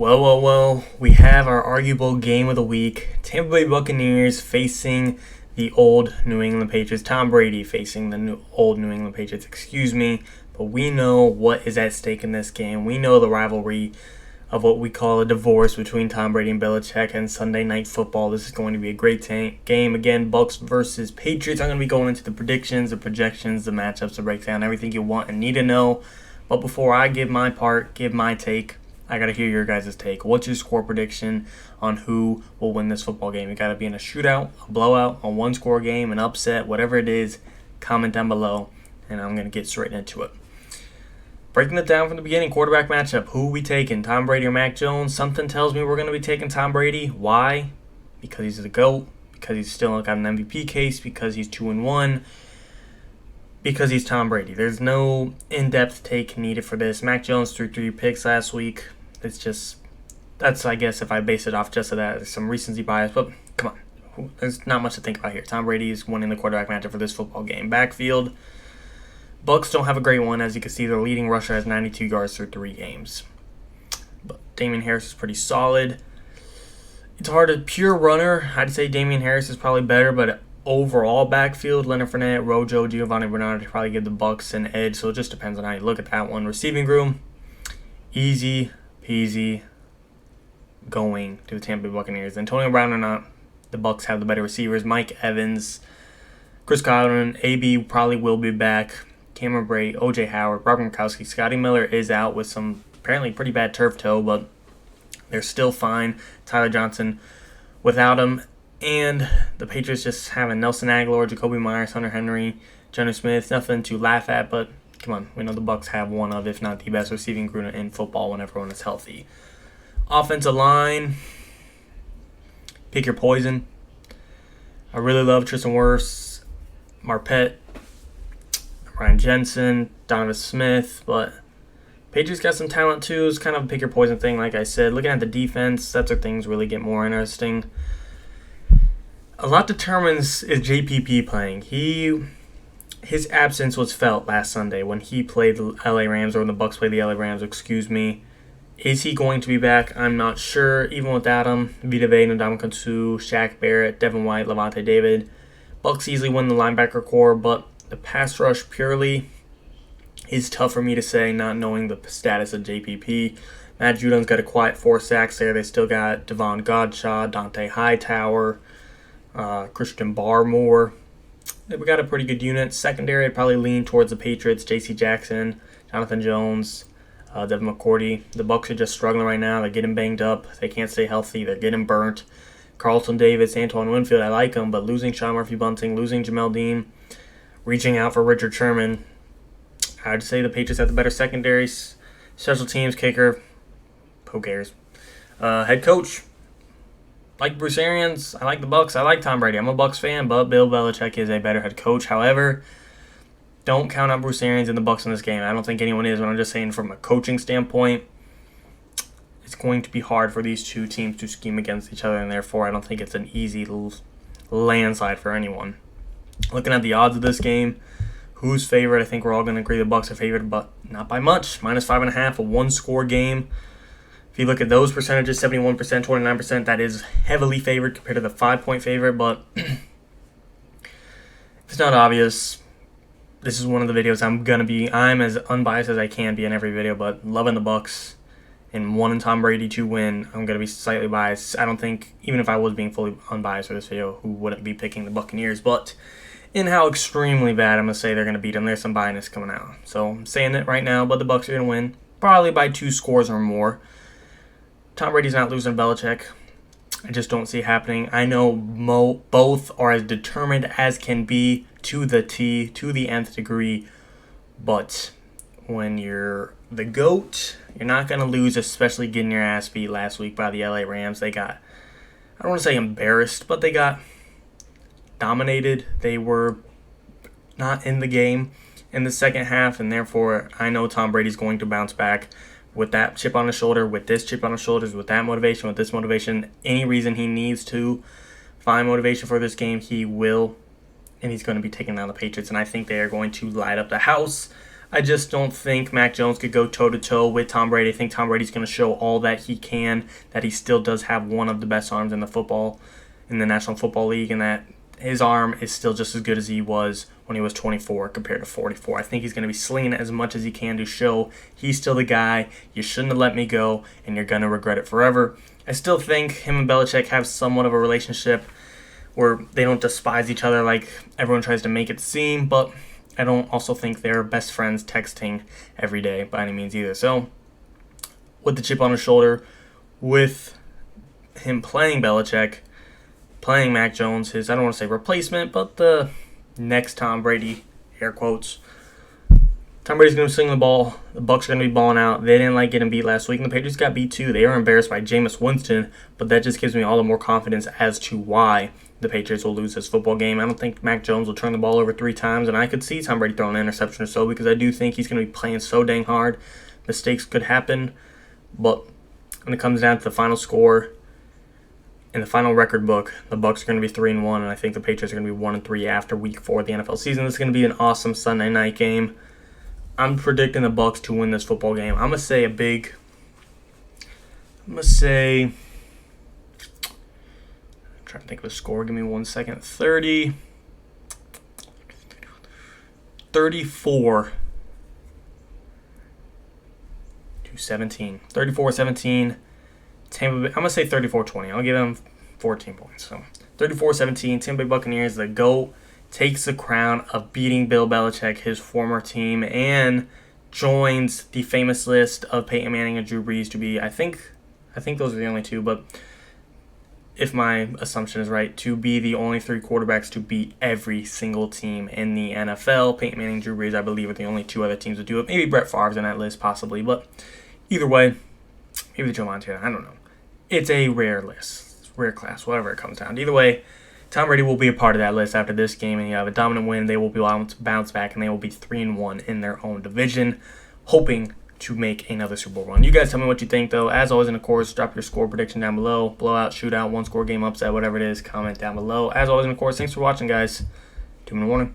Well, we have our arguable game of the week. Tampa Bay Buccaneers facing the old New England Patriots. Tom Brady facing the old New England Patriots, excuse me. But we know what is at stake in this game. We know the rivalry of what we call a divorce between Tom Brady and Belichick and Sunday Night Football. This is going to be a great game. Again, Bucs versus Patriots. I'm going to be going into the predictions, the projections, the matchups, the breakdown, everything you want and need to know. But before I give my take, I got to hear your guys' take. What's your score prediction on who will win this football game? You got to be in a shootout, a blowout, a one-score game, an upset, whatever it is, comment down below, and I'm going to get straight into it. Breaking it down from the beginning, quarterback matchup. Who are we taking, Tom Brady or Mac Jones? Something tells me we're going to be taking Tom Brady. Why? Because he's the GOAT, because he's still got an MVP case, because he's 2-1, because he's Tom Brady. There's no in-depth take needed for this. Mac Jones threw 3 picks last week. That's I guess if I base it off just of that, there's some recency bias, but come on. There's not much to think about here. Tom Brady is winning the quarterback matchup for this football game. Backfield, Bucs don't have a great one. As you can see, their leading rusher has 92 yards through 3 games. But Damian Harris is pretty solid. It's hard. A pure runner, I'd say Damian Harris is probably better, but overall backfield, Leonard Fournette, Rojo, Giovanni Bernard probably give the Bucs an edge, so it just depends on how you look at that one. Receiving room, easy peasy going to the Tampa Bay Buccaneers. Antonio Brown or not, the Bucs have the better receivers. Mike Evans, Chris Godwin, AB probably will be back. Cameron Brate, OJ Howard, Robert Gronkowski. Scotty Miller is out with some apparently pretty bad turf toe, but they're still fine. Tyler Johnson without him. And the Patriots just having Nelson Aguilar, Jacoby Myers, Hunter Henry, Jonnu Smith. Nothing to laugh at, but come on, we know the Bucs have one of, if not the best receiving group in football when everyone is healthy. Offensive line, pick your poison. I really love Tristan Wirfs, Marpet, Ryan Jensen, Donovan Smith, but Patriots got some talent too. It's kind of a pick your poison thing, like I said. Looking at the defense, that's where things really get more interesting. A lot determines is JPP playing. His absence was felt last Sunday when he played the LA Rams, or when the Bucs played the LA Rams, excuse me. Is he going to be back? I'm not sure. Even without him, Vita Vea, Ndamukong Suh, Shaq Barrett, Devin White, Levante David. Bucs easily win the linebacker core, but the pass rush purely is tough for me to say, not knowing the status of JPP. Matt Judon's got a quiet 4 sacks there. They still got Devon Godshaw, Dante Hightower, Christian Barmore. We got a pretty good unit. Secondary, I'd probably lean towards the Patriots. J.C. Jackson, Jonathan Jones, Devin McCourty. The Bucs are just struggling right now. They're getting banged up. They can't stay healthy. They're getting burnt. Carlton Davis, Antoine Winfield, I like them, but losing Sean Murphy-Bunting, losing Jamel Dean, reaching out for Richard Sherman, I'd say the Patriots have the better secondaries. Special teams, kicker, who cares? Head coach, like Bruce Arians, I like the Bucs. I like Tom Brady. I'm a Bucs fan, but Bill Belichick is a better head coach. However, don't count on Bruce Arians and the Bucs in this game. I don't think anyone is, but I'm just saying from a coaching standpoint, it's going to be hard for these two teams to scheme against each other, and therefore I don't think it's an easy landslide for anyone. Looking at the odds of this game, who's favored? I think we're all going to agree the Bucs are favored, but not by much. -5.5, a one-score game. If you look at those percentages, 71%, 29%, that is heavily favored compared to the 5-point favorite, but if it's not obvious, this is one of the videos I'm as unbiased as I can be in every video, but loving the Bucs and wanting Tom Brady to win, I'm going to be slightly biased. I don't think, even if I was being fully unbiased for this video, who wouldn't be picking the Buccaneers, but in how extremely bad I'm going to say they're going to beat them, there's some bias coming out. So I'm saying it right now, but the Bucs are going to win, probably by 2 scores or more. Tom Brady's not losing to Belichick. I just don't see it happening. I know both are as determined as can be to the T, to the nth degree, but when you're the GOAT, you're not going to lose, especially getting your ass beat last week by the LA Rams. They got, I don't want to say embarrassed, but they got dominated. They were not in the game in the second half, and therefore I know Tom Brady's going to bounce back with that chip on his shoulder, with this chip on his shoulders, with that motivation, with this motivation. Any reason he needs to find motivation for this game, he will, and he's going to be taking down the Patriots, and I think they are going to light up the house. I just don't think Mac Jones could go toe-to-toe with Tom Brady. I think Tom Brady's going to show all that he can, that he still does have one of the best arms in the National Football League, and that his arm is still just as good as he was when he was 24 compared to 44. I think he's going to be slinging it as much as he can to show he's still the guy. You shouldn't have let me go, and you're going to regret it forever. I still think him and Belichick have somewhat of a relationship where they don't despise each other like everyone tries to make it seem, but I don't also think they're best friends texting every day by any means either. So, with the chip on his shoulder, with him playing Belichick, playing Mac Jones, his, I don't want to say replacement, but the next Tom Brady, air quotes. Tom Brady's going to swing the ball. The Bucs are going to be balling out. They didn't like getting beat last week, and the Patriots got beat too. They were embarrassed by Jameis Winston, but that just gives me all the more confidence as to why the Patriots will lose this football game. I don't think Mac Jones will turn the ball over 3 times, and I could see Tom Brady throwing an interception or so because I do think he's going to be playing so dang hard. Mistakes could happen, but when it comes down to the final score in the final record book, the Bucs are going to be 3-1, and I think the Patriots are going to be 1-3 after Week 4 of the NFL season. This is going to be an awesome Sunday night game. I'm predicting the Bucs to win this football game. I'm trying to think of a score. Give me 1 second. 34 to 17. 34-17. Tampa Bay, I'm going to say 34-20. I'll give them 14 points. So 34-17. Tampa Bay Buccaneers, the GOAT, takes the crown of beating Bill Belichick, his former team, and joins the famous list of Peyton Manning and Drew Brees to be, I think those are the only 2, but if my assumption is right, to be the only 3 quarterbacks to beat every single team in the NFL. Peyton Manning and Drew Brees, I believe, are the only 2 other teams to do it. Maybe Brett Favre's in that list, possibly, but either way, maybe Joe Montana, I don't know. It's a rare list, rare class, whatever it comes down to. Either way, Tom Brady will be a part of that list after this game, and you have a dominant win. They will be able to bounce back, and they will be 3-1 in their own division, hoping to make another Super Bowl run. You guys tell me what you think, though. As always, and of course, drop your score prediction down below. Blowout, shootout, 1-score game, upset, whatever it is, comment down below. As always, and of course, thanks for watching, guys. 2-minute warning.